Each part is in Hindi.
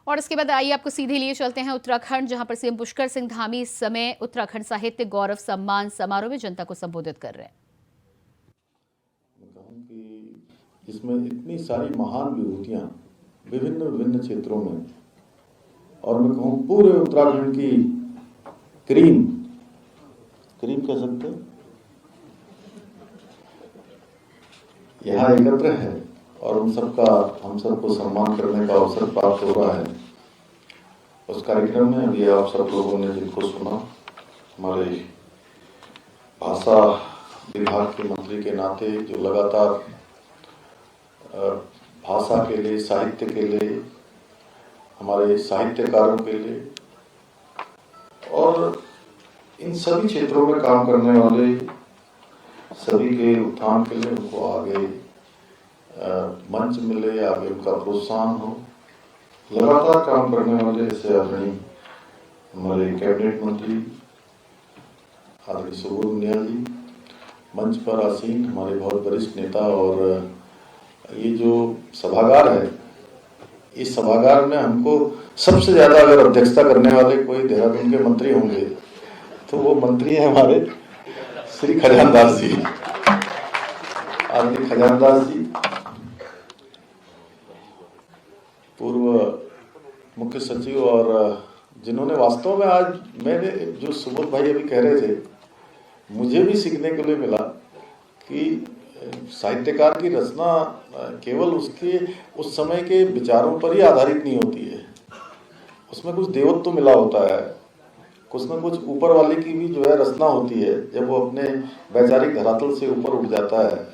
और इसके बाद आइए आपको सीधे लिए चलते हैं उत्तराखंड, जहां पर सीएम पुष्कर सिंह धामी इस समय उत्तराखंड साहित्य गौरव सम्मान समारोह में जनता को संबोधित कर रहे हैं। कि इसमें इतनी सारी महान विभूतियां विभिन्न विभिन्न क्षेत्रों में, और मैं कहूँ पूरे उत्तराखंड की क्रीम कह सकते हैं, यहाँ एकत्र है और हम सबको सम्मान करने का अवसर प्राप्त हो रहा है। उस कार्यक्रम में अभी आप सब लोगों ने जिनको सुना, हमारे भाषा विभाग के मंत्री के नाते जो लगातार भाषा के लिए, साहित्य के लिए, हमारे साहित्यकारों के लिए और इन सभी क्षेत्रों में काम करने वाले सभी के उत्थान के लिए उनको आगे मंच मिले, आगे उनका प्रोत्साहन हो। लगातार काम करने वाले ऐसे आदरणीय हमारे कैबिनेट मंत्री आदरणीय सुबोध उनियाल जी, मंच पर आसीन हमारे बहुत वरिष्ठ नेता, और ये जो सभागार है, इस सभागार में हमको सबसे ज्यादा अगर अध्यक्षता करने वाले कोई देहरादून के मंत्री होंगे तो वो मंत्री हैं हमारे श्री खजानदास जी, आदरणीय खजानदास जी, पूर्व मुख्य सचिव, और जिन्होंने वास्तव में आज मैंने जो सुबोध भाई अभी कह रहे थे, मुझे भी सीखने के लिए मिला कि साहित्यकार की रचना केवल उसके उस समय के विचारों पर ही आधारित नहीं होती है, उसमें कुछ देवत्व तो मिला होता है, कुछ न कुछ ऊपर वाले की भी जो है रचना होती है, जब वो अपने वैचारिक धरातल से ऊपर उठ जाता है।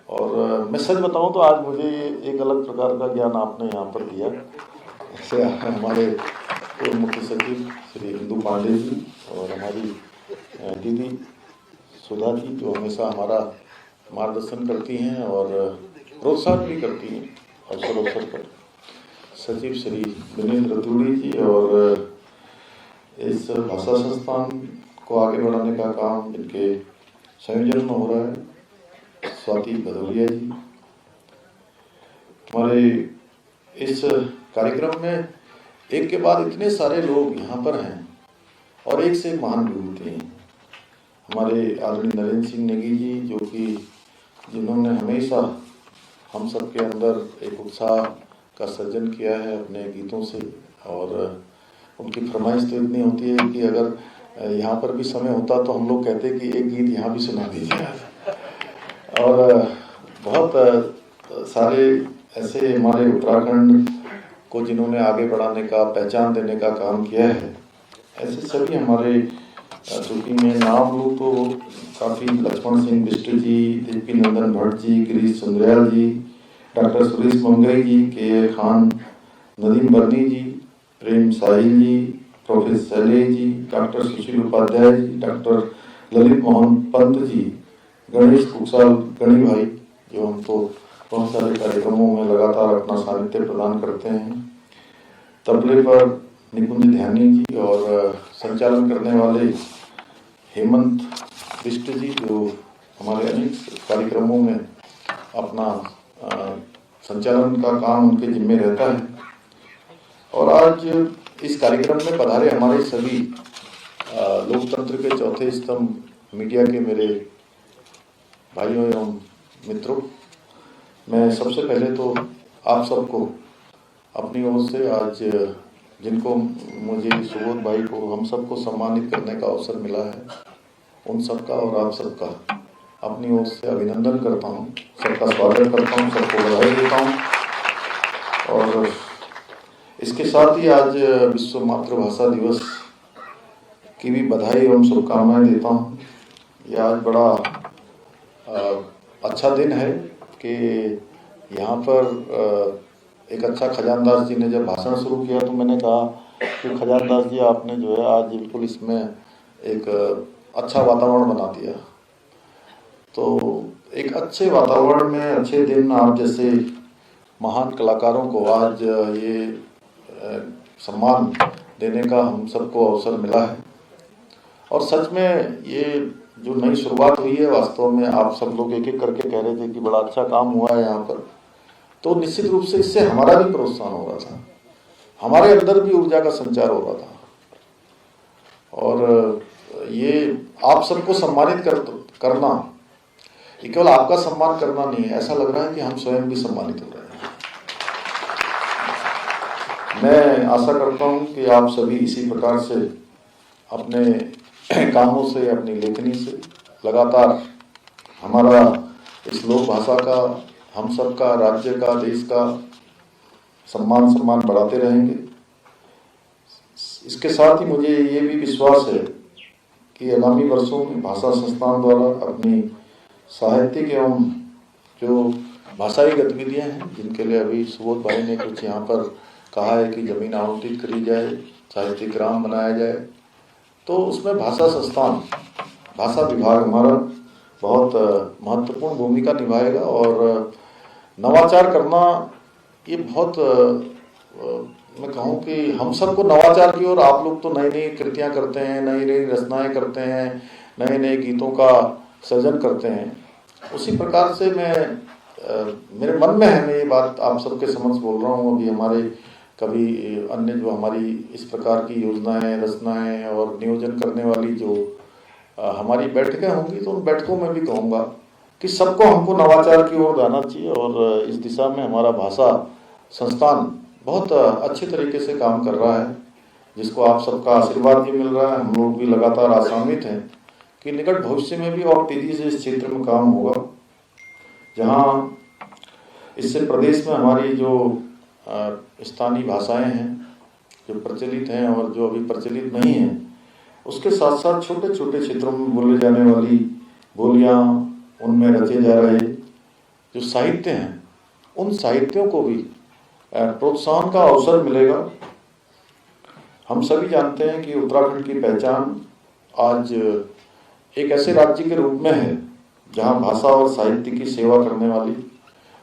और मैं सच बताऊं तो आज मुझे एक अलग प्रकार का ज्ञान आपने यहाँ पर दिया। ऐसे हमारे पूर्व मुख्य सचिव श्री इंदु पांडे जी और हमारी दीदी सुधा जी, जो हमेशा हमारा मार्गदर्शन करती हैं और प्रोत्साहन भी करती हैं अवसर पर, सचिव श्री विनेंद्र रतूड़ी जी, और इस भाषा संस्थान को आगे बढ़ाने का काम जिनके संयोजन में हो रहा है, स्वाति भदौरिया जी। हमारे इस कार्यक्रम में एक के बाद इतने सारे लोग यहाँ पर हैं और एक से एक महान विभूति हैं। हमारे आदरणीय नरेंद्र सिंह नेगी जी, जो कि जिन्होंने हमेशा हम सब के अंदर एक उत्साह का सर्जन किया है अपने गीतों से, और उनकी फरमाइश तो इतनी होती है कि अगर यहाँ पर भी समय होता तो हम लोग कहते कि एक गीत यहाँ भी सुना दीजिए। और बहुत सारे ऐसे हमारे उत्तराखंड को जिन्होंने आगे बढ़ाने का, पहचान देने का काम किया है, ऐसे सभी हमारे, चूँकि मैं नाम लूँ तो काफ़ी, लक्ष्मण सिंह बिष्ट जी, दीप्ति नंदन भट्ट जी, गिरीश सुंदरियाल जी, डॉक्टर सुरेश मंगई जी, के खान, नदीम बर्नी जी, प्रेम साहिल जी, प्रोफेसर शैलेश जी, डॉक्टर सुशील उपाध्याय जी, डॉक्टर ललित मोहन पंत जी, गणेश कुशाल गणी भाई, जो हमको बहुत सारे कार्यक्रमों में लगातार अपना सानिध्य प्रदान करते हैं, तबले पर निकुंज ध्यानी जी, और संचालन करने वाले हेमंत बिष्ट जी, जो हमारे अनेक कार्यक्रमों में अपना संचालन का काम उनके जिम्मे रहता है। और आज इस कार्यक्रम में पधारे हमारे सभी लोकतंत्र के चौथे स्तंभ मीडिया के मेरे भाइयों एवं मित्रों, मैं सबसे पहले तो आप सबको अपनी ओर से आज जिनको मुझे सुबोध भाई को, हम सबको सम्मानित करने का अवसर मिला है, उन सबका और आप सबका अपनी ओर से अभिनंदन करता हूँ, सबका स्वागत करता हूँ, सबको बधाई देता हूँ। और इसके साथ ही आज विश्व मातृभाषा दिवस की भी बधाई एवं शुभकामनाएं देता हूँ। यह आज बड़ा अच्छा दिन है कि यहाँ पर एक अच्छा, खजानदास जी ने जब भाषण शुरू किया तो मैंने कहा कि खजानदास जी आपने जो है आज बिल्कुल इसमें एक अच्छा वातावरण बना दिया। तो एक अच्छे वातावरण में, अच्छे दिन, आप जैसे महान कलाकारों को आज ये सम्मान देने का हम सबको अवसर मिला है। और सच में ये जो नई शुरुआत हुई है, वास्तव में आप सब लोग एक एक करके कह रहे थे कि बड़ा अच्छा काम हुआ है यहाँ पर, तो निश्चित रूप से इससे हमारा भी प्रोत्साहन हो रहा था। हमारे अंदर भी ऊर्जा का संचार हो रहा था। और ये आप सबको सम्मानित करना, ये केवल आपका सम्मान करना नहीं है, ऐसा लग रहा है कि हम स्वयं भी सम्मानित हो रहे हैं। मैं आशा करता हूं कि आप सभी इसी प्रकार से अपने कामों से, अपनी लेखनी से लगातार हमारा इस लोक भाषा का, हम सबका, राज्य का, देश का सम्मान बढ़ाते रहेंगे। इसके साथ ही मुझे ये भी विश्वास है कि आगामी वर्षों में भाषा संस्थान द्वारा अपनी साहित्यिक एवं जो भाषाई गतिविधियां हैं, जिनके लिए अभी सुबोध भाई ने कुछ यहाँ पर कहा है कि जमीन आवंटित करी जाए, साहित्यिक ग्राम बनाया जाए, तो उसमें भाषा संस्थान, भाषा विभाग हमारा बहुत महत्वपूर्ण भूमिका निभाएगा। और नवाचार करना ये बहुत मैं कहूँ कि हम सबको नवाचार की ओर, आप लोग तो नई नई कृतियाँ करते हैं, नई नई रचनाएं करते हैं, नए नए गीतों का सृजन करते हैं, उसी प्रकार से मेरे मन में है, मैं ये बात आप सबके समक्ष बोल रहा हूँ। अभी हमारे कभी अन्य जो हमारी इस प्रकार की योजनाएं, रचनाएं और नियोजन करने वाली जो हमारी बैठकें होंगी, तो उन बैठकों में भी कहूँगा कि सबको हमको नवाचार की ओर जाना चाहिए। और इस दिशा में हमारा भाषा संस्थान बहुत अच्छे तरीके से काम कर रहा है, जिसको आप सबका आशीर्वाद भी मिल रहा है। हम लोग भी लगातार आशान्वित हैं कि निकट भविष्य में भी और तेजी से इस क्षेत्र में काम होगा, जहाँ इससे प्रदेश में हमारी जो स्थानीय भाषाएं हैं, जो प्रचलित हैं और जो अभी प्रचलित नहीं हैं, उसके साथ साथ छोटे छोटे क्षेत्रों में बोले जाने वाली बोलियां, उनमें रचे जा रहे जो साहित्य हैं, उन साहित्यों को भी प्रोत्साहन का अवसर मिलेगा। हम सभी जानते हैं कि उत्तराखंड की पहचान आज एक ऐसे राज्य के रूप में है जहां भाषा और साहित्य की सेवा करने वाली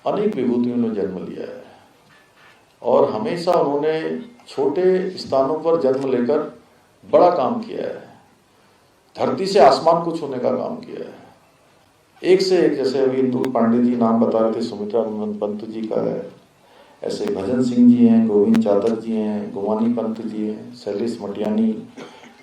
अनेक विभूतियों ने जन्म लिया है। और हमेशा उन्होंने छोटे स्थानों पर जन्म लेकर बड़ा काम किया है, धरती से आसमान को छूने का काम किया है। एक से एक, जैसे अभी इंदुल पांडे जी नाम बता रहे थे, सुमित्रा पंत जी का है, ऐसे भजन सिंह जी हैं, गोविंद चादर जी हैं, गुमानी पंत जी हैं, शैलेश मटियानी,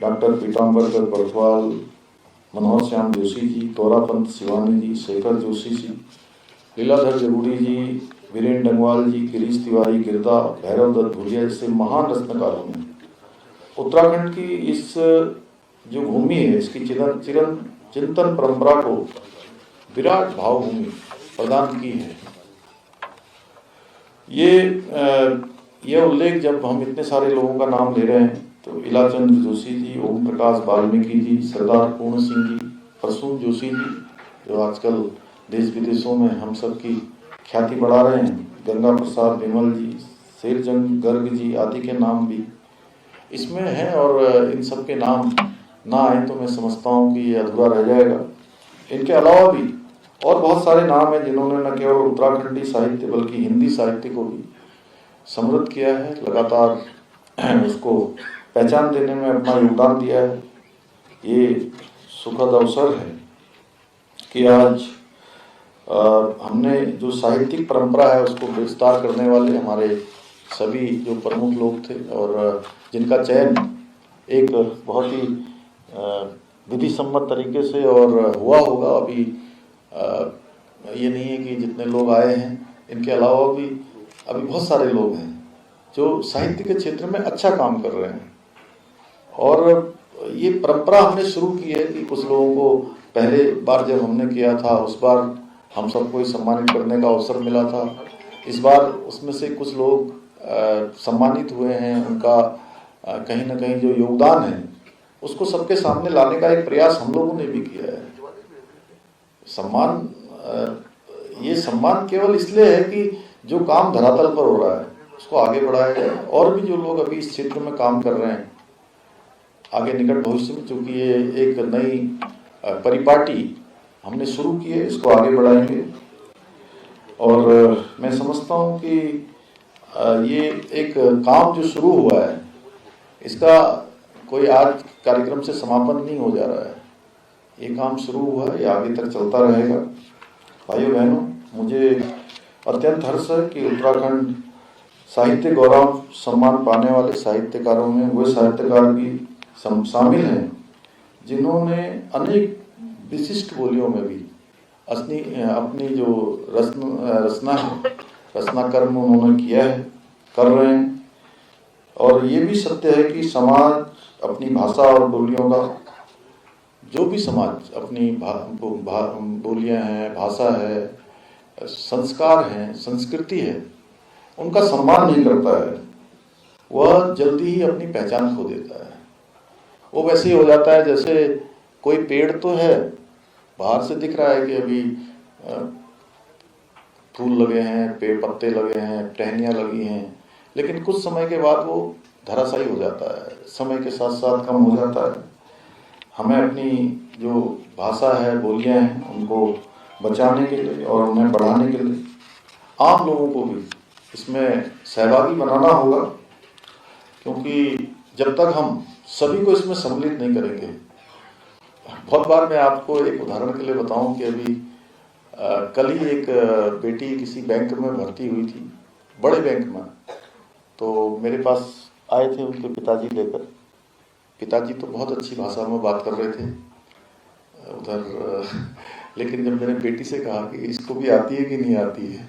डॉक्टर पीताम्बर बड़वाल, मनोहर श्याम जोशी जी, तोरा पंत शिवानी जी, शेखर जोशी जी, लीलाधर जरूरी जी, वीरेंद्र डंगवाल जी, गिरीश तिवारी गिरदा, भैरव दत्त भुजिया जैसे महान रचनाकारों ने उत्तराखंड की इस जो भूमि है, इसकी चिंतन परंपरा को विराट भावभूमि प्रदान की है। ये उल्लेख जब हम इतने सारे लोगों का नाम ले रहे हैं, तो इलाचंद्र जोशी जी, ओम प्रकाश वाल्मीकि जी, सरदार पूर्ण सिंह जी, प्रसून जोशी जी, जो आजकल देश विदेशों में हम सब की ख्याति बढ़ा रहे हैं, गंगा प्रसाद विमल जी, शेरजंग गर्ग जी आदि के नाम भी इसमें हैं। और इन सब के नाम ना आए तो मैं समझता हूँ कि ये अधूरा रह जाएगा। इनके अलावा भी और बहुत सारे नाम हैं जिन्होंने न केवल उत्तराखंडी साहित्य बल्कि हिंदी साहित्य को भी समृद्ध किया है, लगातार उसको पहचान देने में अपना योगदान दिया है। ये सुखद अवसर है कि आज हमने जो साहित्यिक परंपरा है उसको विस्तार करने वाले हमारे सभी जो प्रमुख लोग थे, और जिनका चयन एक बहुत ही विधि सम्मत तरीके से और हुआ होगा। अभी ये नहीं है कि जितने लोग आए हैं, इनके अलावा भी अभी बहुत सारे लोग हैं जो साहित्य के क्षेत्र में अच्छा काम कर रहे हैं। और ये परंपरा हमने शुरू की है कि कुछ लोगों को पहले बार जब हमने किया था, उस बार हम सबको सम्मानित करने का अवसर मिला था। इस बार उसमें से कुछ लोग सम्मानित हुए हैं, उनका कहीं ना कहीं जो योगदान है उसको सबके सामने लाने का एक प्रयास हम लोगों ने भी किया है। ये सम्मान केवल इसलिए है कि जो काम धरातल पर हो रहा है उसको आगे बढ़ाया जाए, और भी जो लोग अभी इस क्षेत्र में काम कर रहे हैं आगे निकट भविष्य में, चूंकि ये एक नई परिपाटी हमने शुरू की है, इसको आगे बढ़ाएंगे। और मैं समझता हूँ कि ये एक काम जो शुरू हुआ है, इसका कोई आज कार्यक्रम से समापन नहीं हो जा रहा है। ये काम शुरू हुआ है, ये आगे तक चलता रहेगा। भाइयों बहनों, मुझे अत्यंत हर्ष है कि उत्तराखंड साहित्य गौरव सम्मान पाने वाले साहित्यकारों में वो साहित्यकार भी शामिल हैं जिन्होंने अनेक विशिष्ट बोलियों में भी अपनी जो रचना कर्म उन्होंने किया है, कर रहे हैं। और ये भी सत्य है कि समाज अपनी भाषा और बोलियों का, जो भी समाज अपनी बोलियां हैं, भाषा है, संस्कार हैं, संस्कृति है, उनका सम्मान नहीं करता है, वह जल्दी ही अपनी पहचान खो देता है। वो वैसे ही हो जाता है जैसे कोई पेड़ तो है, बाहर से दिख रहा है कि अभी फूल लगे हैं, पेड़ पत्ते लगे हैं, टहनियाँ लगी हैं, लेकिन कुछ समय के बाद वो धराशायी हो जाता है, समय के साथ साथ कम हो जाता है। हमें अपनी जो भाषा है, बोलियां हैं, उनको बचाने के लिए और उन्हें बढ़ाने के लिए आम लोगों को भी इसमें सहभागी बनाना होगा, क्योंकि जब तक हम सभी को इसमें सम्मिलित नहीं करेंगे। बहुत बार मैं आपको एक उदाहरण के लिए बताऊं कि अभी कल ही एक बेटी किसी बैंक में भर्ती हुई थी, बड़े बैंक में। तो मेरे पास आए थे उनके पिताजी लेकर। पिताजी तो बहुत अच्छी भाषा में बात कर रहे थे उधर, लेकिन जब मैंने बेटी से कहा कि इसको भी आती है कि नहीं आती है,